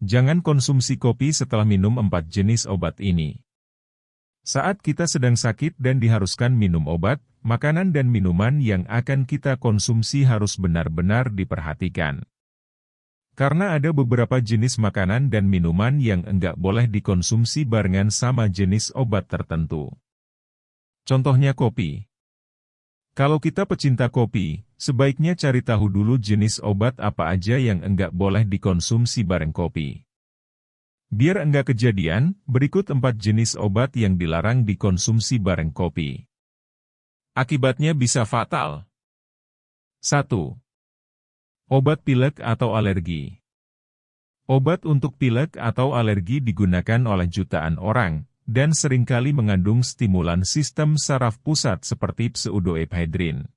Jangan konsumsi kopi setelah minum 4 jenis obat ini. Saat kita sedang sakit dan diharuskan minum obat, makanan dan minuman yang akan kita konsumsi harus benar-benar diperhatikan. Karena ada beberapa jenis makanan dan minuman yang enggak boleh dikonsumsi barengan sama jenis obat tertentu. Contohnya kopi. Kalau kita pecinta kopi, sebaiknya cari tahu dulu jenis obat apa aja yang enggak boleh dikonsumsi bareng kopi. Biar enggak kejadian, berikut 4 jenis obat yang dilarang dikonsumsi bareng kopi. Akibatnya bisa fatal. 1. Obat pilek atau alergi. Obat untuk pilek atau alergi digunakan oleh jutaan orang, dan seringkali mengandung stimulan sistem saraf pusat seperti pseudoephedrine.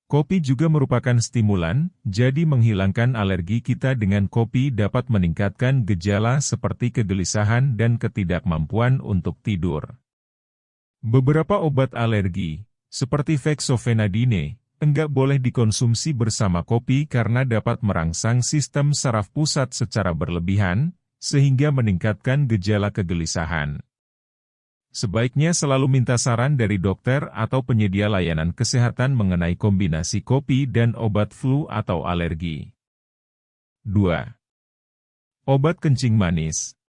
Kopi juga merupakan stimulan, jadi menghilangkan alergi kita dengan kopi dapat meningkatkan gejala seperti kegelisahan dan ketidakmampuan untuk tidur. Beberapa obat alergi, seperti fexofenadine, enggak boleh dikonsumsi bersama kopi karena dapat merangsang sistem saraf pusat secara berlebihan, sehingga meningkatkan gejala kegelisahan. Sebaiknya selalu minta saran dari dokter atau penyedia layanan kesehatan mengenai kombinasi kopi dan obat flu atau alergi. 2. Obat kencing manis.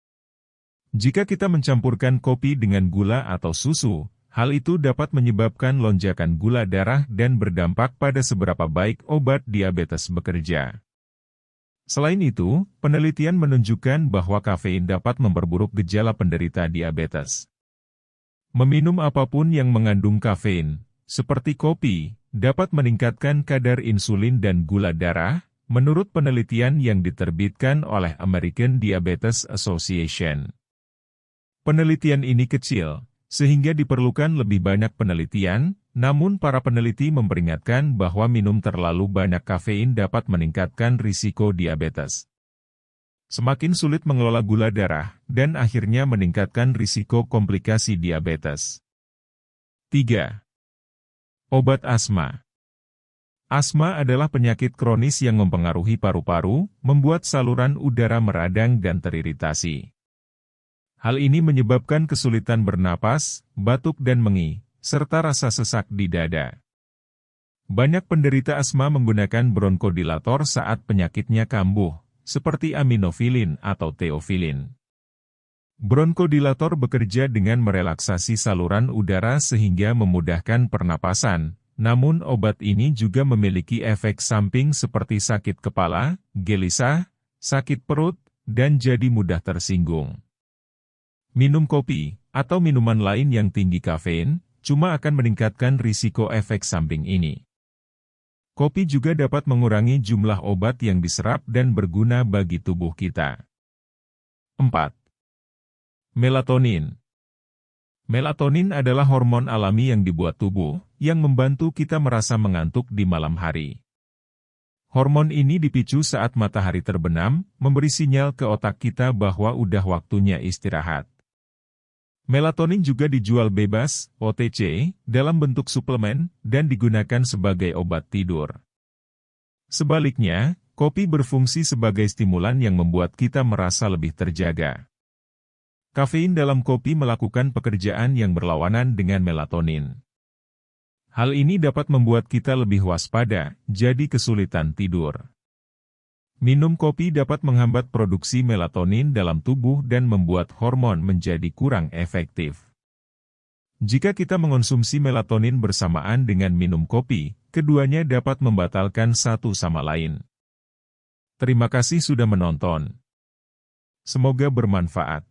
Jika kita mencampurkan kopi dengan gula atau susu, hal itu dapat menyebabkan lonjakan gula darah dan berdampak pada seberapa baik obat diabetes bekerja. Selain itu, penelitian menunjukkan bahwa kafein dapat memperburuk gejala penderita diabetes. Meminum apapun yang mengandung kafein, seperti kopi, dapat meningkatkan kadar insulin dan gula darah, menurut penelitian yang diterbitkan oleh American Diabetes Association. Penelitian ini kecil, sehingga diperlukan lebih banyak penelitian, namun para peneliti memperingatkan bahwa minum terlalu banyak kafein dapat meningkatkan risiko diabetes. Semakin sulit mengelola gula darah, dan akhirnya meningkatkan risiko komplikasi diabetes. 3. Obat asma. Asma adalah penyakit kronis yang mempengaruhi paru-paru, membuat saluran udara meradang dan teriritasi. Hal ini menyebabkan kesulitan bernapas, batuk dan mengi, serta rasa sesak di dada. Banyak penderita asma menggunakan bronkodilator saat penyakitnya kambuh, seperti aminofilin atau teofilin. Bronkodilator bekerja dengan merelaksasi saluran udara sehingga memudahkan pernapasan, namun obat ini juga memiliki efek samping seperti sakit kepala, gelisah, sakit perut, dan jadi mudah tersinggung. Minum kopi, atau minuman lain yang tinggi kafein, cuma akan meningkatkan risiko efek samping ini. Kopi juga dapat mengurangi jumlah obat yang diserap dan berguna bagi tubuh kita. 4. Melatonin. Melatonin adalah hormon alami yang dibuat tubuh, yang membantu kita merasa mengantuk di malam hari. Hormon ini dipicu saat matahari terbenam, memberi sinyal ke otak kita bahwa udah waktunya istirahat. Melatonin juga dijual bebas, OTC, dalam bentuk suplemen, dan digunakan sebagai obat tidur. Sebaliknya, kopi berfungsi sebagai stimulan yang membuat kita merasa lebih terjaga. Kafein dalam kopi melakukan pekerjaan yang berlawanan dengan melatonin. Hal ini dapat membuat kita lebih waspada, jadi kesulitan tidur. Minum kopi dapat menghambat produksi melatonin dalam tubuh dan membuat hormon menjadi kurang efektif. Jika kita mengonsumsi melatonin bersamaan dengan minum kopi, keduanya dapat membatalkan satu sama lain. Terima kasih sudah menonton. Semoga bermanfaat.